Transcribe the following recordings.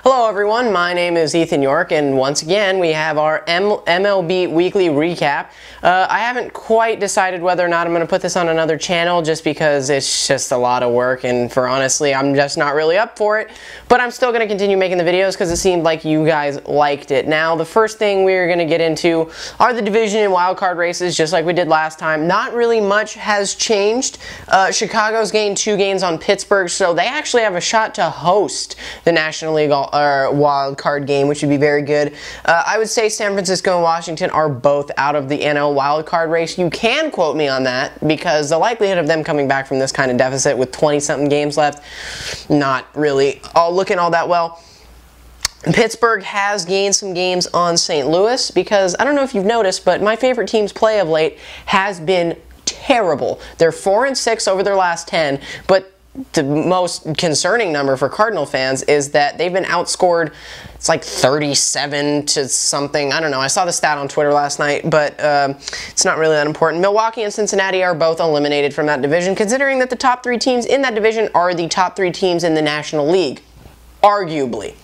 Hello everyone, my name is Ethan Yorke, and once again we have our MLB Weekly Recap. I haven't quite decided whether or not I'm going to put this on another channel just because it's just a lot of work, and for honestly I'm just not really up for it, but I'm still going to continue making the videos because it seemed like you guys liked it. Now the first thing we're going to get into are the division and wildcard races, just like we did last time. Not really much has changed. Chicago's gained 2 games on Pittsburgh, so they actually have a shot to host the National League wild card game, which would be very good. I would say San Francisco and Washington are both out of the NL wild card race. You can quote me on that because the likelihood of them coming back from this kind of deficit with 20-something games left, not really looking all that well. Pittsburgh has gained some games on St. Louis because, I don't know if you've noticed, but my favorite team's play of late has been terrible. They're 4-6 over their last 10, but the most concerning number for Cardinal fans is that they've been outscored. It's like 37 to something. I don't know. I saw the stat on Twitter last night, but it's not really that important. Milwaukee and Cincinnati are both eliminated from that division, considering that the top 3 teams in that division are the top 3 teams in the National League, arguably.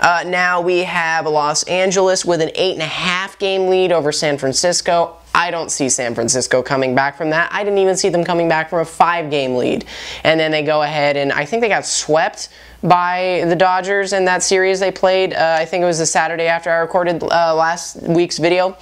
Now we have Los Angeles with an 8.5 game lead over San Francisco. I don't see San Francisco coming back from that. I didn't even see them coming back from a 5-game lead. And then they go ahead and I think they got swept by the Dodgers in that series they played. I think it was the Saturday after I recorded last week's video.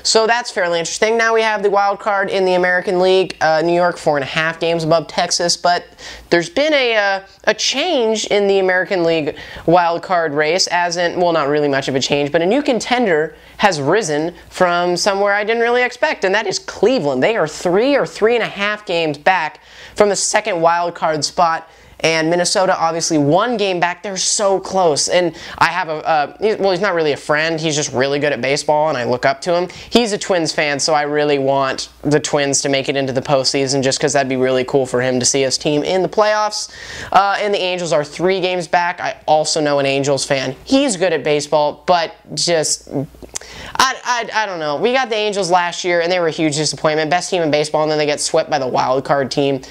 So that's fairly interesting. Now we have the wild card in the American League. New York 4.5 games above Texas, but there's been a change in the American League wild card race, as in, well, not really much of a change, but a new contender has risen from somewhere I didn't really expect, and that is Cleveland. They are 3 or 3.5 games back from the second wild card spot. And Minnesota, obviously, 1 game back. They're so close. And I have well, he's not really a friend. He's just really good at baseball, and I look up to him. He's a Twins fan, so I really want the Twins to make it into the postseason just because that'd be really cool for him to see his team in the playoffs. And the Angels are 3 games back. I also know an Angels fan. He's good at baseball, but just... I don't know. We got the Angels last year, and they were a huge disappointment. Best team in baseball, and then they get swept by the wild card team.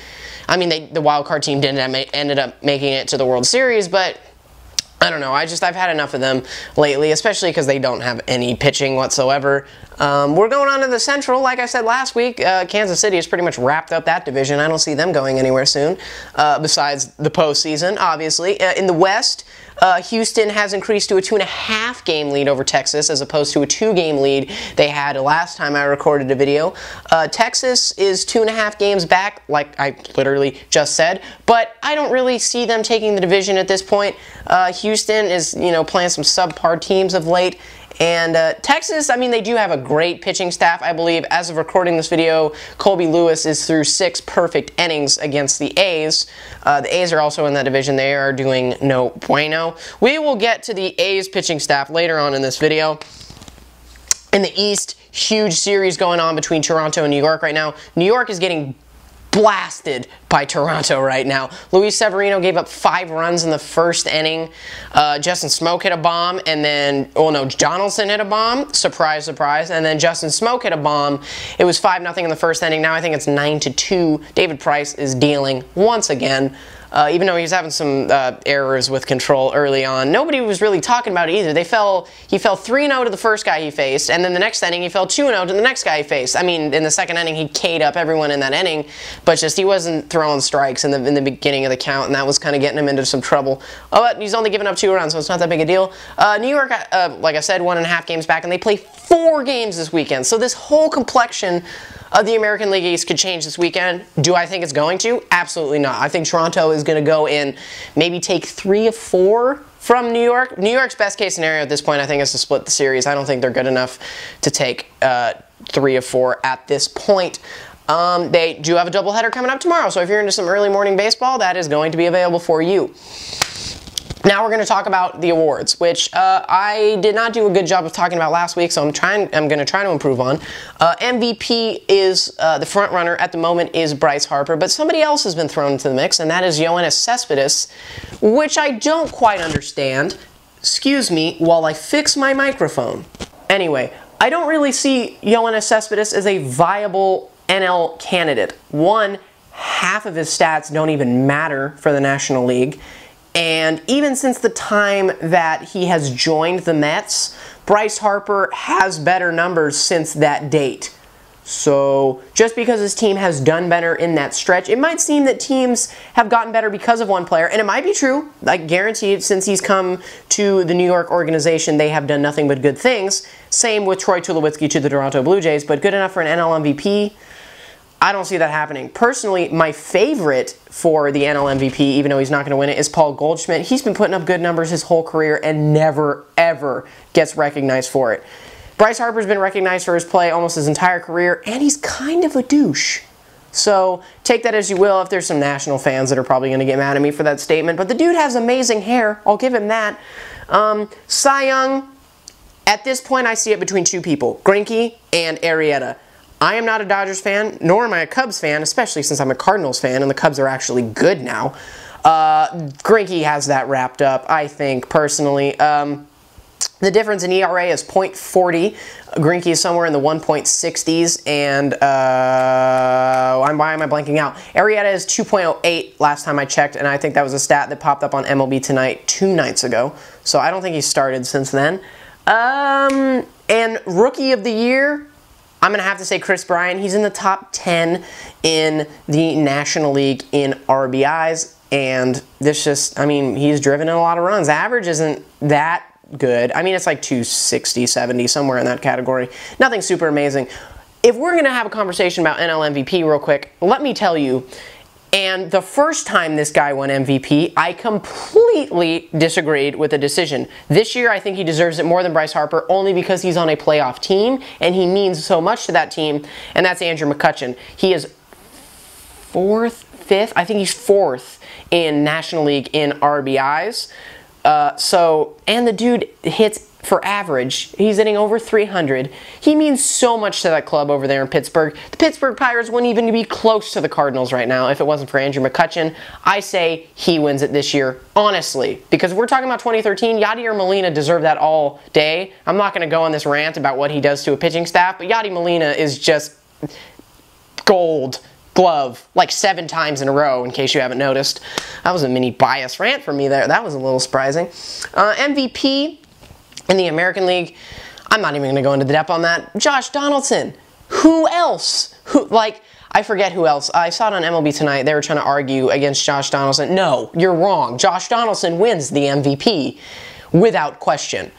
I mean, the wild card team ended up making it to the World Series, but I don't know. I've had enough of them lately, especially because they don't have any pitching whatsoever. We're going on to the Central. Like I said last week, Kansas City has pretty much wrapped up that division. I don't see them going anywhere soon, besides the postseason, obviously. In the West, Houston has increased to a 2.5 game lead over Texas as opposed to a 2-game lead they had last time I recorded a video. Texas is 2.5 games back, like I literally just said, but I don't really see them taking the division at this point. Houston is, playing some subpar teams of late. And Texas, I mean, they do have a great pitching staff, I believe. As of recording this video, Colby Lewis is through 6 perfect innings against the A's. The A's are also in that division. They are doing no bueno. We will get to the A's pitching staff later on in this video. In the East, huge series going on between Toronto and New York right now. New York is getting blasted by Toronto right now. Luis Severino gave up 5 runs in the first inning. Justin Smoke hit a bomb, and then, oh no, Donaldson hit a bomb. Surprise, surprise. And then Justin Smoke hit a bomb. It was 5-0 in the first inning. Now I think it's 9-2. David Price is dealing once again. Even though he was having some errors with control early on. Nobody was really talking about it either. He fell 3-0 to the first guy he faced, and then the next inning he fell 2-0 to the next guy he faced. I mean, in the second inning he K'd up everyone in that inning, but just he wasn't throwing strikes in the beginning of the count, and that was kind of getting him into some trouble. Oh, but he's only given up 2 runs, so it's not that big a deal. New York, like I said, 1.5 games back, and they play 4 games this weekend. So this whole complexion of the American League East could change this weekend. Do I think it's going to? Absolutely not. I think Toronto is going to go in, maybe take 3 of 4 from New York. New York's best case scenario at this point, I think, is to split the series. I don't think they're good enough to take 3 of 4 at this point. They do have a doubleheader coming up tomorrow, so if you're into some early morning baseball, that is going to be available for you. Now we're going to talk about the awards, which I did not do a good job of talking about last week, so I'm going to try to improve on. MVP is the front runner at the moment is Bryce Harper, but somebody else has been thrown into the mix, and that is Yoenis Cespedes, which I don't quite understand. Excuse me while I fix my microphone. Anyway, I don't really see Yoenis Cespedes as a viable NL candidate. One, half of his stats don't even matter for the National League. And even since the time that he has joined the Mets, Bryce Harper has better numbers since that date. So just because his team has done better in that stretch, it might seem that teams have gotten better because of one player, and it might be true. Like, guaranteed, since he's come to the New York organization, they have done nothing but good things. Same with Troy Tulowitzki to the Toronto Blue Jays, but good enough for an NL MVP? I don't see that happening. Personally, my favorite for the NL MVP, even though he's not going to win it, is Paul Goldschmidt. He's been putting up good numbers his whole career and never, ever gets recognized for it. Bryce Harper's been recognized for his play almost his entire career, and he's kind of a douche. So take that as you will. If there's some National fans that are probably going to get mad at me for that statement, but the dude has amazing hair. I'll give him that. Cy Young, at this point I see it between two people, Greinke and Arrieta. I am not a Dodgers fan, nor am I a Cubs fan, especially since I'm a Cardinals fan, and the Cubs are actually good now. Greinke has that wrapped up, I think, personally. The difference in ERA is .40. Greinke is somewhere in the 1.60s, and why am I blanking out? Arrieta is 2.08 last time I checked, and I think that was a stat that popped up on MLB Tonight 2 nights ago. So I don't think he's started since then. And Rookie of the Year, I'm going to have to say Chris Bryant. He's in the top 10 in the National League in RBIs, and this just, I mean, he's driven in a lot of runs. The average isn't that good. I mean, it's like 260, 70, somewhere in that category. Nothing super amazing. If we're going to have a conversation about NL MVP real quick, let me tell you, and the first time this guy won MVP, I completely disagreed with the decision. This year, I think he deserves it more than Bryce Harper, only because he's on a playoff team, and he means so much to that team, and that's Andrew McCutchen. He is fifth? I think he's 4th in National League in RBIs. And the dude hits for average. He's hitting over 300. He means so much to that club over there in Pittsburgh. The Pittsburgh Pirates wouldn't even be close to the Cardinals right now if it wasn't for Andrew McCutchen. I say he wins it this year, honestly. Because we're talking about 2013, Yadier Molina deserved that all day. I'm not going to go on this rant about what he does to a pitching staff, but Yadier Molina is just gold glove like 7 times in a row, in case you haven't noticed. That was a mini bias rant for me there. That was a little surprising. MVP in the American League, I'm not even going to go into the depth on that. Josh Donaldson. Who else? I forget who else. I saw it on MLB Tonight. They were trying to argue against Josh Donaldson. No, you're wrong. Josh Donaldson wins the MVP without question.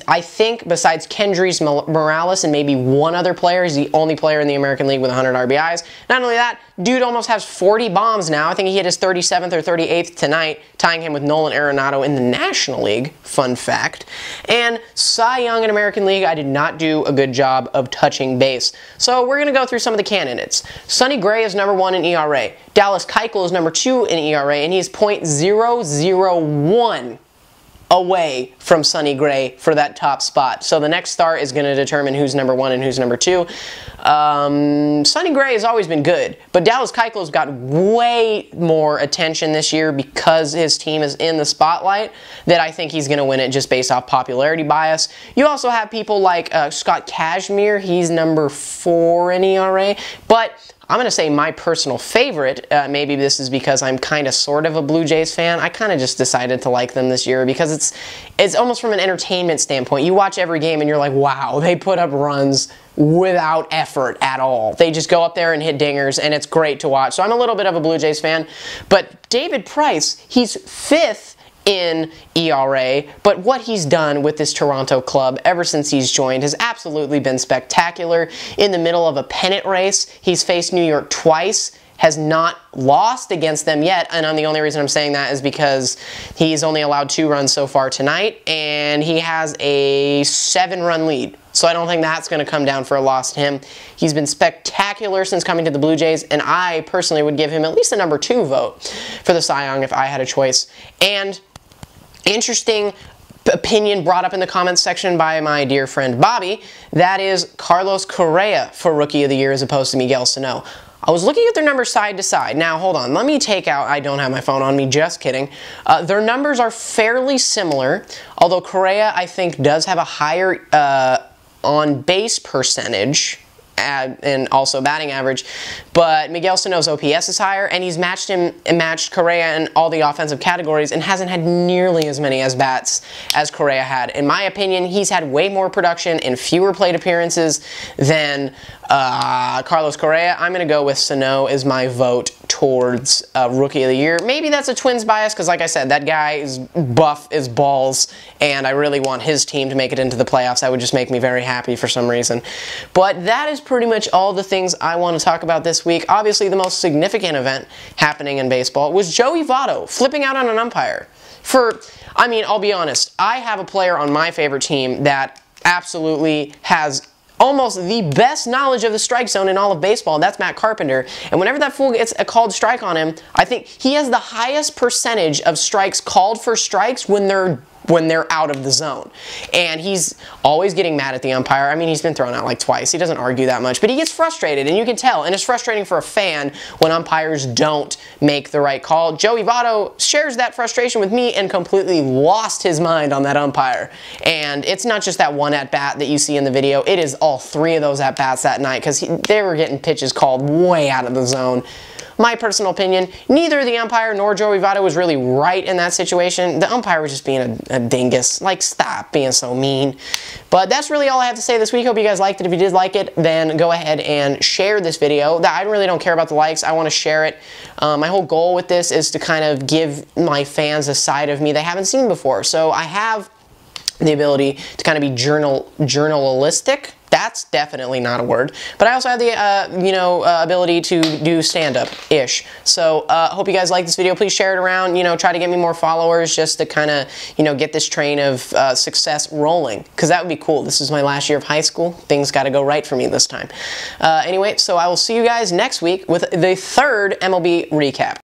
I think, besides Kendrys Morales and maybe one other player, he's the only player in the American League with 100 RBIs. Not only that, dude almost has 40 bombs now. I think he hit his 37th or 38th tonight, tying him with Nolan Arenado in the National League. Fun fact. And Cy Young in American League, I did not do a good job of touching base. So we're going to go through some of the candidates. Sonny Gray is number 1 in ERA. Dallas Keuchel is number 2 in ERA, and he's .001 away from Sonny Gray for that top spot. So the next start is going to determine who's number 1 and who's number 2. Sonny Gray has always been good, but Dallas Keuchel's got way more attention this year because his team is in the spotlight that I think he's going to win it just based off popularity bias. You also have people like Scott Kazmir. He's number 4 in ERA, but I'm going to say my personal favorite, maybe this is because I'm kind of sort of a Blue Jays fan. I kind of just decided to like them this year because it's almost from an entertainment standpoint. You watch every game and you're like, wow, they put up runs without effort at all. They just go up there and hit dingers, and it's great to watch. So I'm a little bit of a Blue Jays fan. But David Price, he's 5th in ERA, but what he's done with this Toronto club ever since he's joined has absolutely been spectacular. In the middle of a pennant race, he's faced New York twice, has not lost against them yet, and the only reason I'm saying that is because he's only allowed 2 runs so far tonight, and he has a 7-run lead. So I don't think that's going to come down for a loss to him. He's been spectacular since coming to the Blue Jays, and I personally would give him at least a number 2 vote for the Cy Young if I had a choice. And interesting opinion brought up in the comments section by my dear friend Bobby, that is Carlos Correa for Rookie of the Year as opposed to Miguel Sano. I was looking at their numbers side to side. Now, hold on. Let me take out, I don't have my phone on me, just kidding. Their numbers are fairly similar, although Correa, I think, does have a higher on-base percentage. and also batting average, but Miguel Sano's OPS is higher, and he's matched Correa in all the offensive categories and hasn't had nearly as many at-bats as Correa had. In my opinion, he's had way more production and fewer plate appearances than Carlos Correa. I'm going to go with Sano as my vote towards Rookie of the Year. Maybe that's a Twins bias because, like I said, that guy is buff as balls, and I really want his team to make it into the playoffs. That would just make me very happy for some reason. But that is pretty much all the things I want to talk about this week. Obviously, the most significant event happening in baseball was Joey Votto flipping out on an umpire. I mean, I'll be honest, I have a player on my favorite team that absolutely has almost the best knowledge of the strike zone in all of baseball, and that's Matt Carpenter. And whenever that fool gets a called strike on him, I think he has the highest percentage of strikes called for strikes when they're out of the zone. And he's always getting mad at the umpire. I mean, he's been thrown out like twice. He doesn't argue that much, but he gets frustrated, and you can tell. And it's frustrating for a fan when umpires don't make the right call. Joey Votto shares that frustration with me and completely lost his mind on that umpire. And it's not just that one at-bat that you see in the video. It is all three of those at-bats that night because they were getting pitches called way out of the zone. My personal opinion, neither the umpire nor Joey Votto was really right in that situation. The umpire was just being a dingus. Like, stop being so mean. But that's really all I have to say this week. Hope you guys liked it. If you did like it, then go ahead and share this video. I really don't care about the likes. I want to share it. My whole goal with this is to kind of give my fans a side of me they haven't seen before. So I have the ability to kind of be journalistic. That's definitely not a word. But I also have the, ability to do stand-up-ish. So, hope you guys like this video. Please share it around. Try to get me more followers just to kind of, get this train of success rolling. Because that would be cool. This is my last year of high school. Things got to go right for me this time. Anyway, so I will see you guys next week with the third MLB recap.